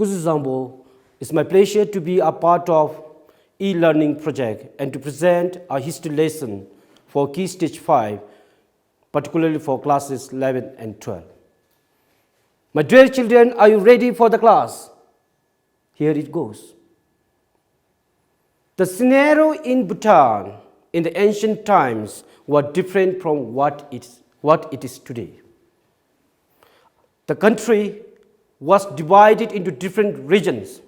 Kuzuzambo, it's my pleasure to be a part of e-learning project and to present a history lesson for Key Stage 5, particularly for classes 11 and 12. My dear children, are you ready for the class? Here it goes. The scenario in Bhutan in the ancient times was different from what it is today. The country was divided into different regions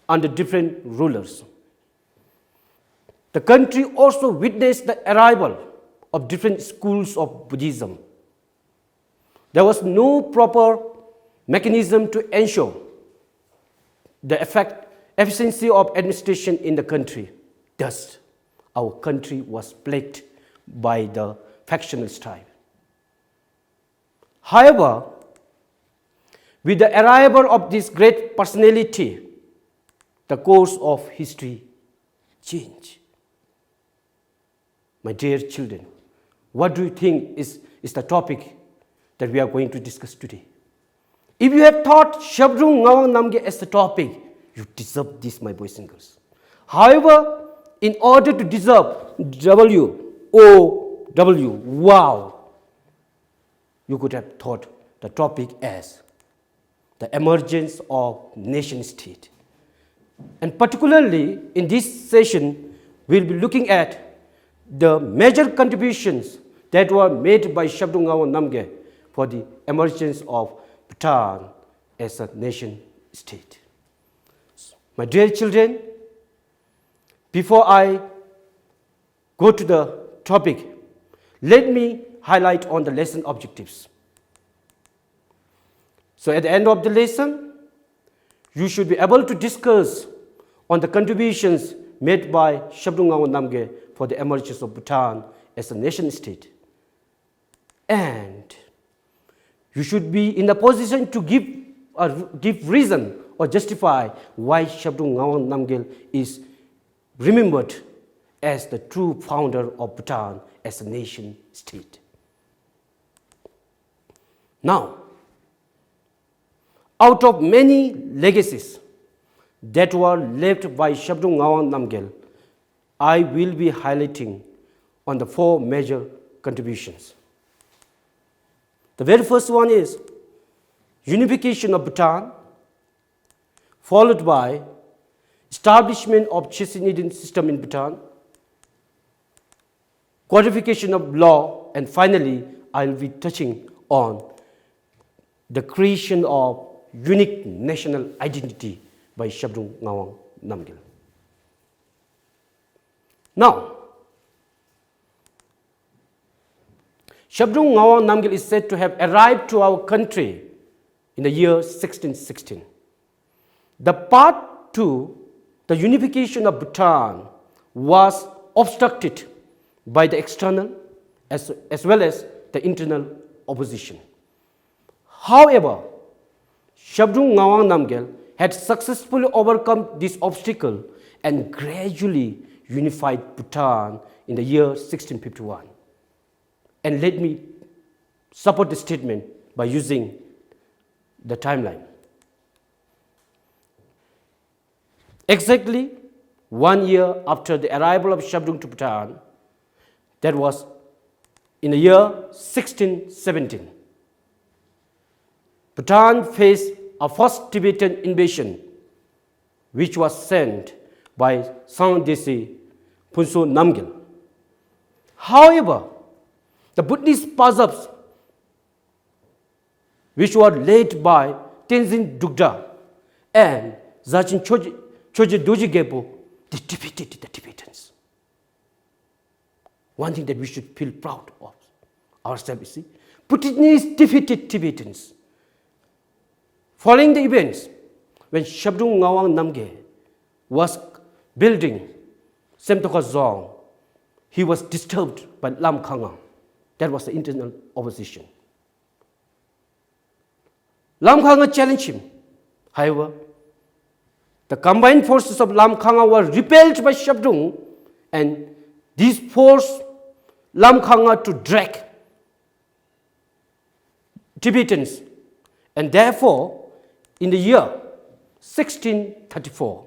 under different rulers. The country also witnessed the arrival of different schools of Buddhism. There was no proper mechanism to ensure the efficiency of administration in the country. Thus, our country was plagued by the factional strife. However, with the arrival of this great personality, the course of history changed. My dear children, what do you think is the topic that we are going to discuss today? If you have thought Shabdrung Ngawang Namgyal as the topic, you deserve this, my boys and girls. However, in order to deserve W-O-W, wow, you could have thought the topic as the emergence of nation state. And particularly in this session, we'll be looking at the major contributions that were made by Shabdrung Ngawang Namgyal for the emergence of Bhutan as a nation state. My dear children, before I go to the topic, let me highlight on the lesson objectives. So at the end of the lesson, you should be able to discuss on the contributions made by Shabdrung Ngawang Namgyal for the emergence of Bhutan as a nation state. And you should be in a position to give reason or justify why Shabdrung Ngawang Namgyal is remembered as the true founder of Bhutan as a nation state. Now, out of many legacies that were left by Shabdrung Ngawang Namgyal, I will be highlighting on the four major contributions. The very first one is unification of Bhutan, followed by establishment of Chisinidin system in Bhutan, codification of law, and finally, I will be touching on the creation of unique national identity by Shabdrung Ngawang Namgyal. Now, Shabdrung Ngawang Namgyal is said to have arrived to our country in the year 1616. The path to the unification of Bhutan was obstructed by the external as well as the internal opposition. However, Shabdrung Ngawang Namgyal had successfully overcome this obstacle and gradually unified Bhutan in the year 1651. And let me support the statement by using the timeline. Exactly 1 year after the arrival of Shabdrung to Bhutan, that was in the year 1617, Bhutan faced a first Tibetan invasion, which was sent by Sangdesi Phunso Namgyal. However, the Buddhist Pazabs, which were led by Tenzin Dugda and Zachin Choje Doji Gepo, they defeated the Tibetans. One thing that we should feel proud of ourselves, see, Bhutanese defeated Tibetans. Following the events, when Shabdrung Ngawang Namgyal was building Semtoka Zong, he was disturbed by Lam Khanga. That was the internal opposition. Lam Khanga challenged him. However, the combined forces of Lam Khanga were repelled by Shabdrung, and this forced Lam Khanga to drag Tibetans. And therefore, in the year 1634,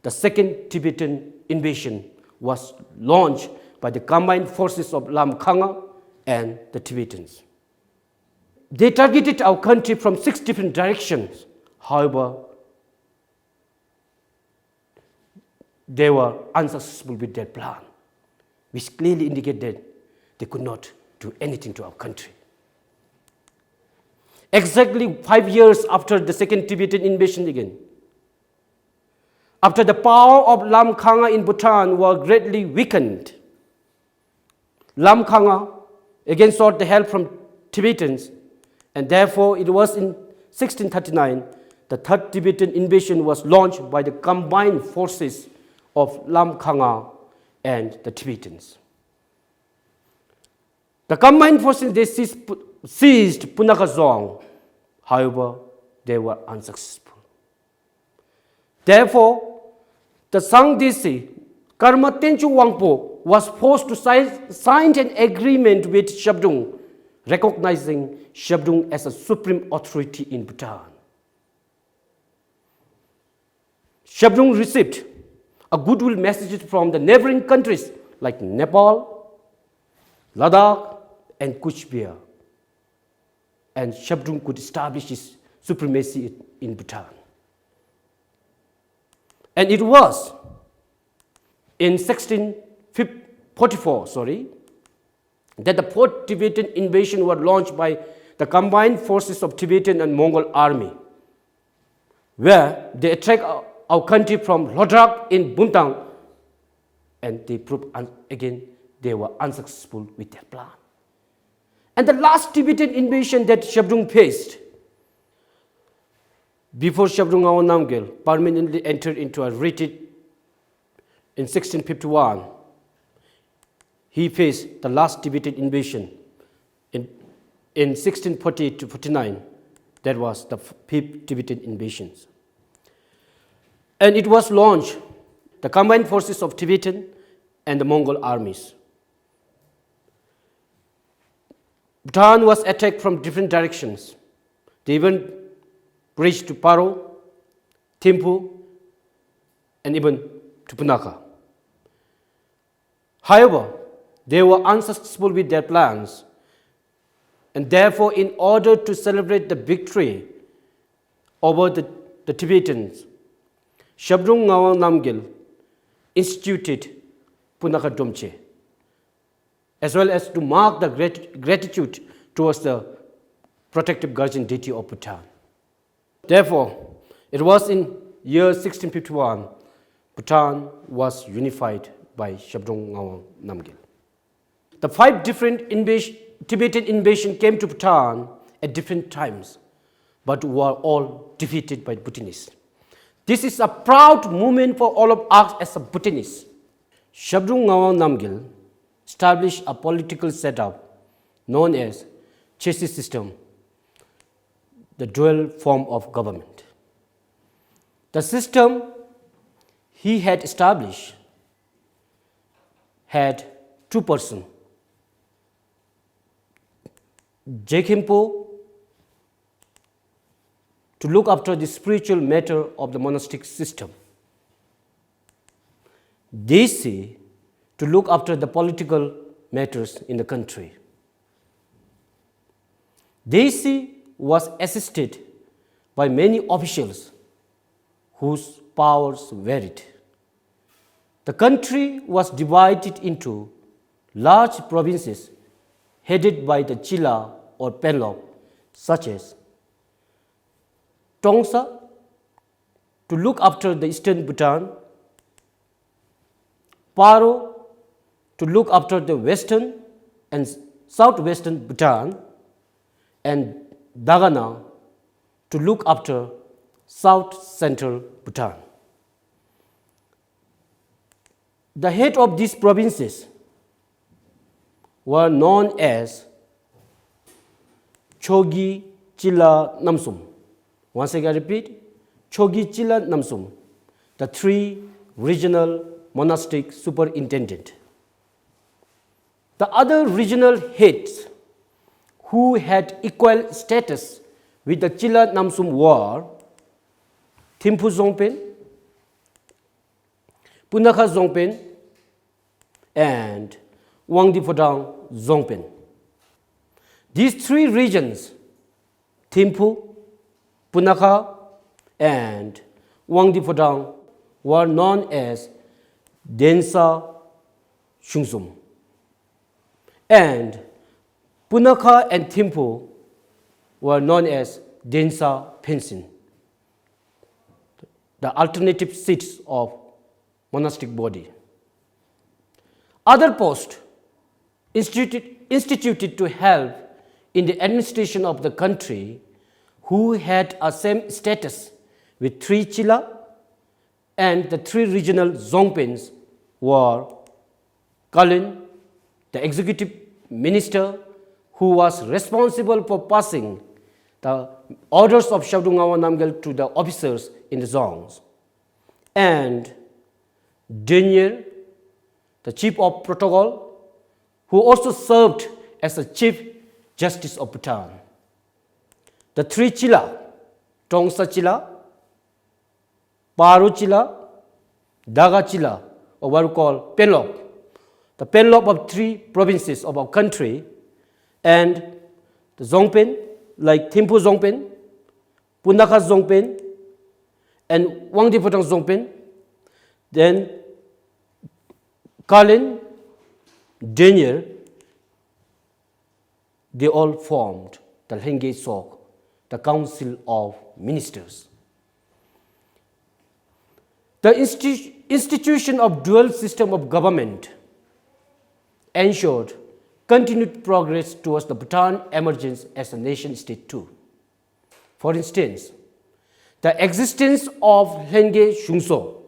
the second Tibetan invasion was launched by the combined forces of Lam Khanga and the Tibetans. They targeted our country from 6 different directions. However, they were unsuccessful with their plan, which clearly indicated that they could not do anything to our country. Exactly 5 years after the second Tibetan invasion again, after the power of Lam Khanga in Bhutan was greatly weakened, Lam Khanga again sought the help from Tibetans, and therefore it was in 1639 the third Tibetan invasion was launched by the combined forces of Lam Khanga and the Tibetans. The combined forces they seized Punakazong, however, they were unsuccessful. Therefore, the Sangdesi Karma Tenchu Wangpo was forced to sign an agreement with Shabdung, recognizing Shabdung as a supreme authority in Bhutan. Shabdung received a goodwill message from the neighboring countries like Nepal, Ladakh, and Kuchbia, and Shabdung could establish his supremacy in Bhutan. And it was in 1644, that the fourth Tibetan invasion was launched by the combined forces of Tibetan and Mongol army, where they attacked our country from Lodrak in Buntang, and they proved again they were unsuccessful with their plan. And the last Tibetan invasion that Shabdung faced, before Shabdung Ngawang Namgyal permanently entered into a retreat in 1651, he faced the last Tibetan invasion in 1648 to 49. That was the fifth Tibetan invasion. And it was launched, the combined forces of Tibetan and the Mongol armies. Bhutan was attacked from different directions. They even reached to Paro, Thimphu, and even to Punakha. However, they were unsuccessful with their plans, and therefore, in order to celebrate the victory over the Tibetans, Shabdung Ngawang Namgyal instituted Punakha Domche, as well as to mark the gratitude towards the protective guardian deity of Bhutan. Therefore, it was in year 1651, Bhutan was unified by Shabdung Ngawang Namgyal. The 5 different Tibetan invasions came to Bhutan at different times, but were all defeated by Bhutanese. This is a proud moment for all of us as a Bhutanese. Shabdung Ngawang Namgyal established a political setup known as Chesi system, the dual form of government. The system he had established had 2 persons, Jekhimpo to look after the spiritual matter of the monastic system, Desi to look after the political matters in the country. Desi was assisted by many officials whose powers varied. The country was divided into large provinces headed by the Chila or Penlop, such as Tongsa to look after the eastern Bhutan, Paro to look after the western and southwestern Bhutan, and Dagana to look after south central Bhutan. The head of these provinces were known as Chogi Chila Namsum. Once again I repeat, Chogi Chila Namsum, the 3 regional monastic superintendent. The other regional heads who had equal status with the Chila Namsum were Thimphu Zongpen, Punakha Zongpen, and Wangdi Phodang Zongpen. These three regions, Thimphu, Punakha, and Wangdi Phodang, were known as Densa Shungsum. And Punakha and Thimphu were known as Densa Pensin, the alternative seats of monastic body. Other posts instituted to help in the administration of the country who had a same status with three chila and the three regional Zongpens were Kalin, the executive minister who was responsible for passing the orders of Shabdrung Ngawang Namgyal to the officers in the zongs, and Daniel, the chief of protocol, who also served as the chief justice of Bhutan. The three chila, Tongsa chila, Paru chila, Daga chila, or what we call Penlop, the Penlop of three provinces of our country, and the Zongpen, like Thimphu Zongpen, Punakha Zongpen, and Wangdi Phodang Zongpen, then Kalin, Daniel, they all formed the Lhenge Sok, the Council of Ministers. The institution of dual system of government ensured continued progress towards the Bhutan emergence as a nation state too. For instance, the existence of Lhenge Shungso,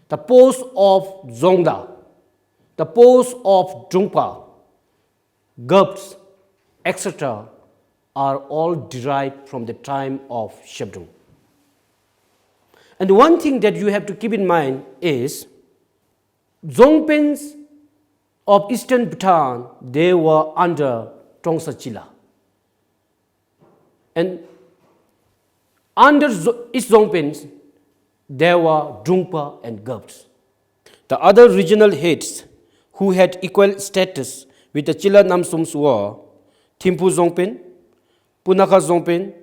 the post of Zongda, the post of Drungpa, Gubs, etc. are all derived from the time of Shabdrung. And one thing that you have to keep in mind is Zongpens of eastern Bhutan, they were under Tongsa Chila. And under East Zongpens, there were Drungpa and Gubs. The other regional heads who had equal status with the Chila Namsums were Thimphu Zongpen, Punakha Zongpen,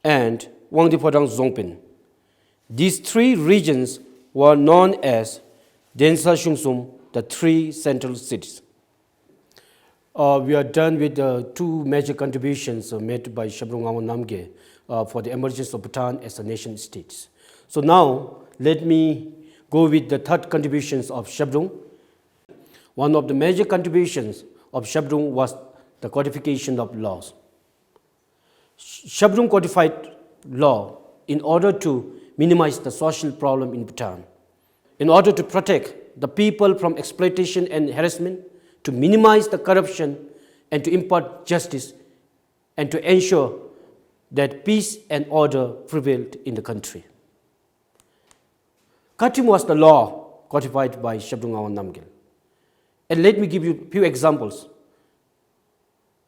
and Wangdi Phodang Zongpen. These three regions were known as Densa Shungsum, the three central cities. We are done with the two major contributions made by Shabdrung Ngawang Namgyal for the emergence of Bhutan as a nation state. So now, let me go with the third contributions of Shabdrung. One of the major contributions of Shabdrung was the codification of laws. Shabdrung codified law in order to minimize the social problem in Bhutan, in order to protect the people from exploitation and harassment, to minimize the corruption and to impart justice, and to ensure that peace and order prevailed in the country. Katim was the law codified by Shabdrung Ngawang Namgyal. And let me give you a few examples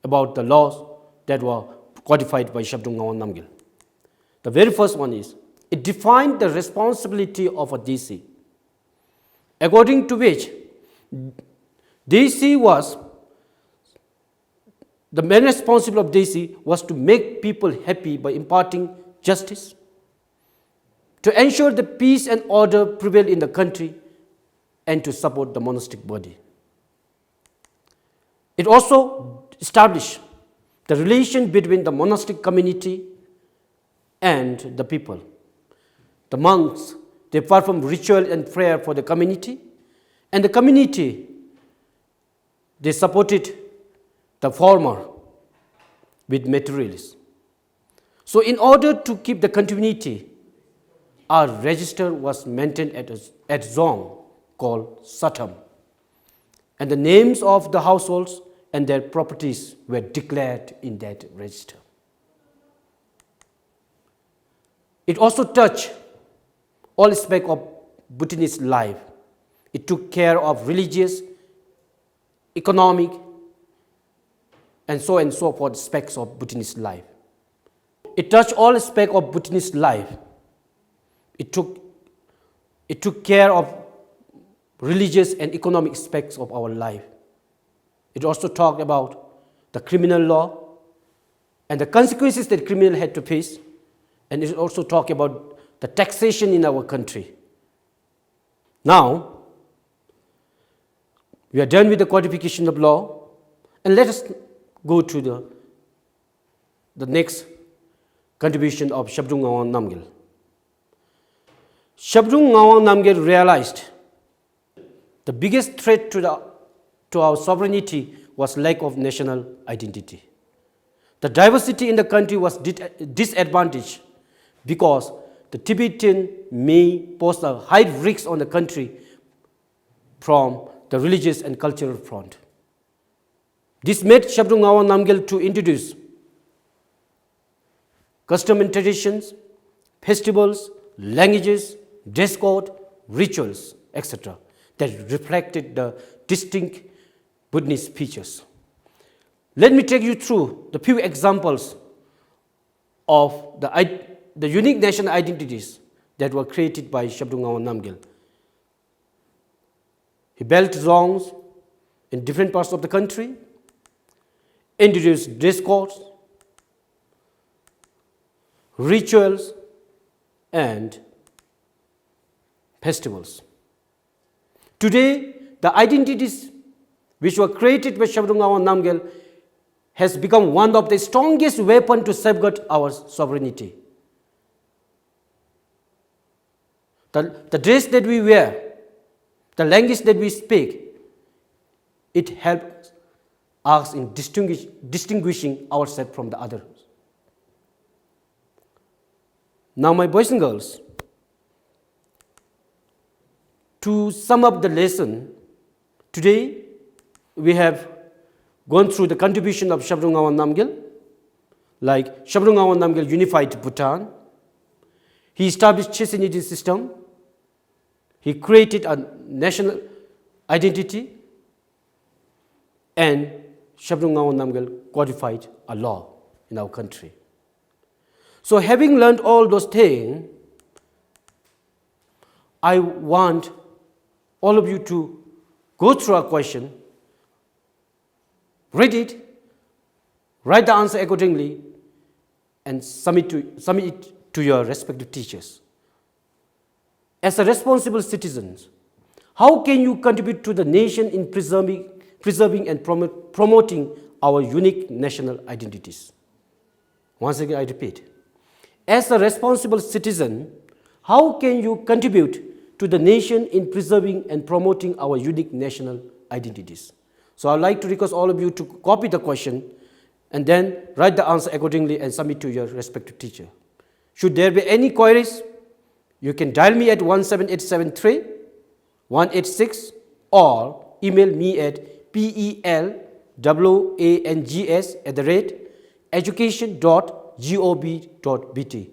about the laws that were codified by Shabdrung Ngawang Namgyal. The very first one is, it defined the responsibility of a DC, according to which DC was, the main responsibility of DC was to make people happy by imparting justice, to ensure the peace and order prevail in the country, and to support the monastic body. It also established the relation between the monastic community and the people. The monks, they perform ritual and prayer for the community, and the community, they supported the former with materials. So in order to keep the continuity, a register was maintained at Zong called Satam, and the names of the households and their properties were declared in that register. It also touched all aspects of Bhutanese life. It took care of religious, economic, and so forth aspects of Bhutanese life. It touched all aspects of Bhutanese life. It took care of religious and economic aspects of our life. It also talked about the criminal law and the consequences that criminals had to face, and it also talked about the taxation in our country. Now, we are done with the codification of law, and let us go to the next contribution of Shabdrung Ngawang Namgyal. Shabdrung Ngawang Namgyal realized the biggest threat to our sovereignty was lack of national identity. The diversity in the country was disadvantaged because the Tibetan may pose a high risk on the country from the religious and cultural front. This made Shabdrung Ngawang Namgyal to introduce custom and traditions, festivals, languages, dress code, rituals, etc. that reflected the distinct Buddhist features. Let me take you through the few examples of the unique national identities that were created by Shabdrung Ngawang Namgyal. He built zongs in different parts of the country, introduced dress codes, rituals, and festivals. Today, the identities which were created by Shabdrung Ngawang Namgyal has become one of the strongest weapons to safeguard our sovereignty. The dress that we wear, the language that we speak, it helps us in distinguishing ourselves from the others. Now, my boys and girls, to sum up the lesson, today we have gone through the contribution of Shabdrung Ngawang Namgyal, like Shabdrung Ngawang Namgyal unified Bhutan. He established Chesiniti system. He created a national identity, and Shabdrung Ngawang Namgyal codified a law in our country. So having learned all those things, I want all of you to go through a question, read it, write the answer accordingly, and submit it to your respective teachers. As a responsible citizens, how can you contribute to the nation in preserving and promoting our unique national identities? Once again, I repeat. As a responsible citizen, how can you contribute to the nation in preserving and promoting our unique national identities? So I'd like to request all of you to copy the question and then write the answer accordingly and submit to your respective teacher. Should there be any queries, you can dial me at 17873 186 or email me at pelwangs@education.gov.bt.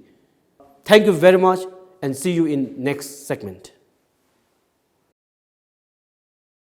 Thank you very much and see you in next segment.